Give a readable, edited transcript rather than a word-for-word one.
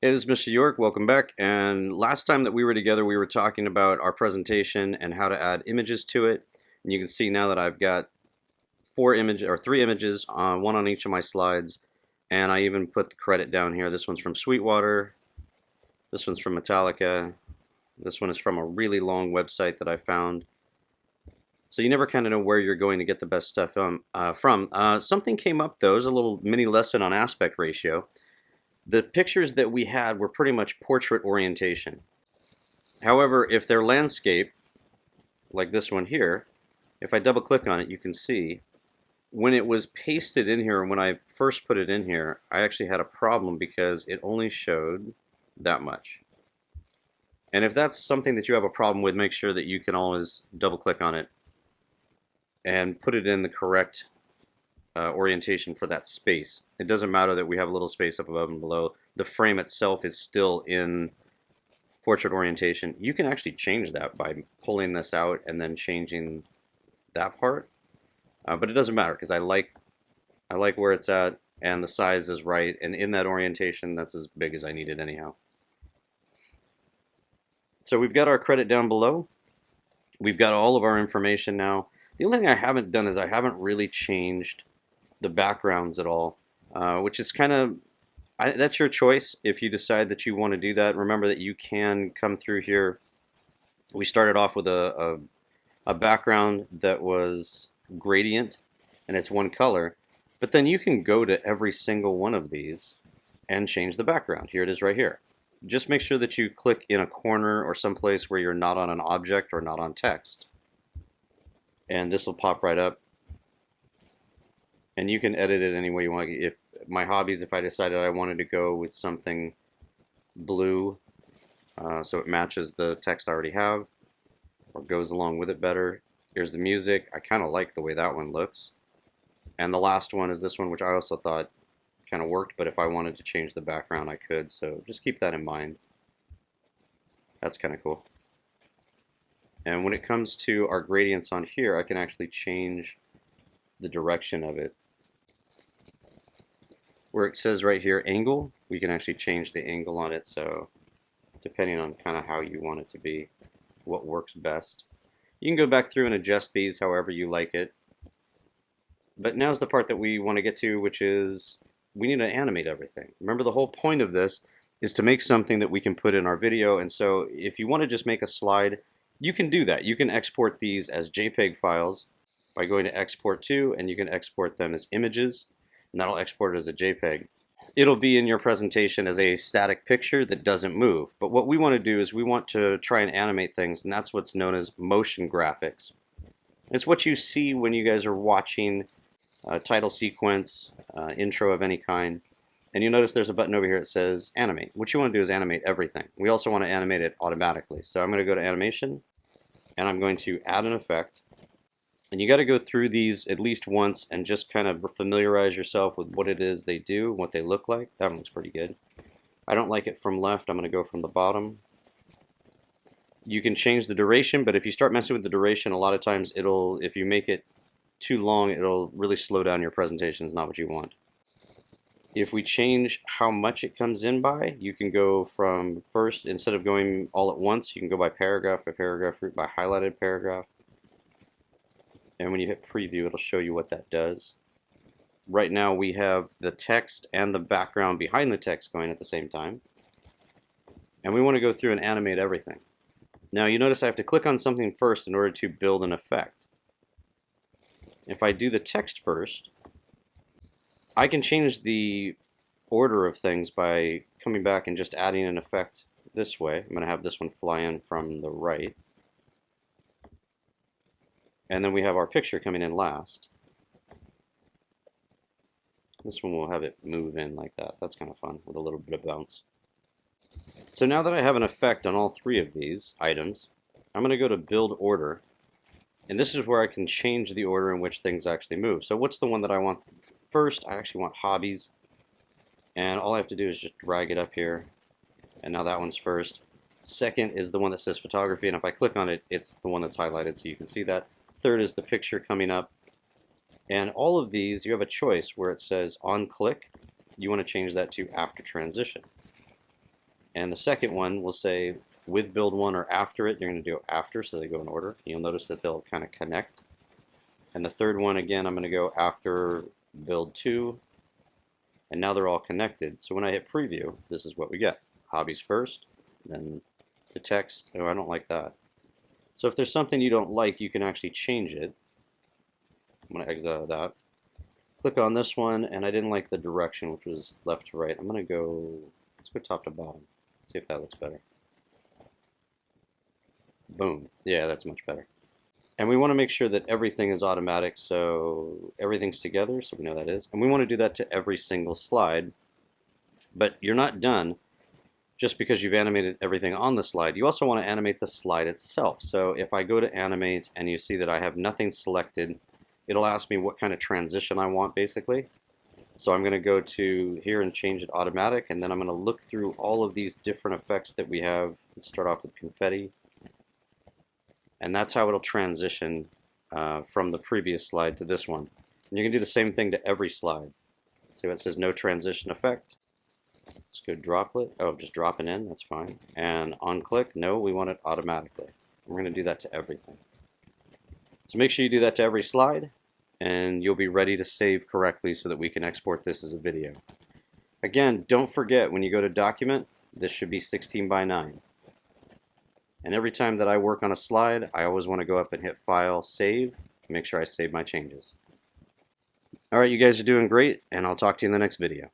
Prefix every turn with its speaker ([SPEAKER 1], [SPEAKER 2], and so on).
[SPEAKER 1] Hey, this is Mr. York. Welcome back. And last time that we were together, we were talking about our presentation and how to add images to it. And you can see now that I've got three images, one on each of my slides. And I even put the credit down here. This one's from Sweetwater. This one's from Metallica. This one is from a really long website that I found. So you never kind of know where you're going to get the best stuff from. Something came up though. It was a little mini lesson on aspect ratio. The pictures that we had were pretty much portrait orientation. However, if they're landscape, like this one here, if I double click on it, you can see when it was pasted in here, when I first put it in here, I actually had a problem because it only showed that much. And if that's something that you have a problem with, make sure that you can always double click on it and put it in the correct orientation for that space. It doesn't matter that we have a little space up above and below. The frame itself is still in portrait orientation. You can actually change that by pulling this out and then changing that part. But it doesn't matter because I like where it's at and the size is right, and in that orientation that's as big as I need it anyhow. So we've got our credit down below. We've got all of our information now. The only thing I haven't done is I haven't really changed the backgrounds at all, which is kind of, that's your choice if you decide that you want to do that. Remember that you can come through here. We started off with a background that was gradient and it's one color, but then you can go to every single one of these and change the background. Here it is right here. Just make sure that you click in a corner or someplace where you're not on an object or not on text, and this will pop right up. And you can edit it any way you want. If my hobbies, if I decided I wanted to go with something blue, so it matches the text I already have, or goes along with it better. Here's the music. I kind of like the way that one looks. And the last one is this one, which I also thought kind of worked, but if I wanted to change the background, I could. So just keep that in mind. That's kind of cool. And when it comes to our gradients on here, I can actually change the direction of it. Where it says right here angle, we can actually change the angle on it, so depending on kind of how you want it to be, what works best. You can go back through and adjust these however you like it. But now's the part that we want to get to, which is we need to animate everything. Remember, the whole point of this is to make something that we can put in our video, and so if you want to just make a slide, you can do that. You can export these as JPEG files by going to export to, and you can export them as images, and that'll export it as a JPEG. It'll be in your presentation as a static picture that doesn't move. But what we want to do is we want to try and animate things, and that's what's known as motion graphics. It's what you see when you guys are watching a title sequence, intro of any kind, and you notice there's a button over here that says animate. What you want to do is animate everything. We also want to animate it automatically. So I'm going to go to animation, and I'm going to add an effect. And you got to go through these at least once and just kind of familiarize yourself with what it is they do, what they look like. That one looks pretty good. I don't like it from left. I'm going to go from the bottom. You can change the duration, but if you start messing with the duration, a lot of times if you make it too long, it'll really slow down your presentation. It's not what you want. If we change how much it comes in by, you can go from first, instead of going all at once, you can go by paragraph, by highlighted paragraph. And when you hit preview, it'll show you what that does. Right now we have the text and the background behind the text going at the same time. And we want to go through and animate everything. Now you notice I have to click on something first in order to build an effect. If I do the text first, I can change the order of things by coming back and just adding an effect this way. I'm going to have this one fly in from the right. And then we have our picture coming in last. This one will have it move in like that. That's kind of fun with a little bit of bounce. So now that I have an effect on all three of these items, I'm going to go to build order. And this is where I can change the order in which things actually move. So what's the one that I want first? I actually want hobbies. And all I have to do is just drag it up here. And now that one's first. Second is the one that says photography. And if I click on it, it's the one that's highlighted so you can see that. Third is the picture coming up. And all of these, you have a choice where it says on click. You want to change that to after transition. And the second one will say with build 1 or after it. You're going to do after, so they go in order. You'll notice that they'll kind of connect. And the third one, again, I'm going to go after build 2. And now they're all connected. So when I hit preview, this is what we get. Hobbies first, then the text. Oh, I don't like that. So if there's something you don't like, you can actually change it. I'm going to exit out of that. Click on this one, and I didn't like the direction, which was left to right. I'm going to go, let's go top to bottom. See if that looks better. Boom. Yeah, that's much better. And we want to make sure that everything is automatic, so everything's together, so we know that is. And we want to do that to every single slide. But you're not done just because you've animated everything on the slide. You also want to animate the slide itself. So if I go to animate and you see that I have nothing selected, it'll ask me what kind of transition I want, basically. So I'm going to go to here and change it automatic, and then I'm going to look through all of these different effects that we have. Let's start off with confetti. And that's how it'll transition from the previous slide to this one. And you can do the same thing to every slide. See what it says, no transition effect. Let's go droplet. Oh, just drop it in, that's fine. And on click, no, we want it automatically. We're going to do that to everything. So make sure you do that to every slide, and you'll be ready to save correctly so that we can export this as a video. Again, don't forget, when you go to document, this should be 16 by 9. And every time that I work on a slide, I always want to go up and hit File, Save, and make sure I save my changes. Alright, you guys are doing great, and I'll talk to you in the next video.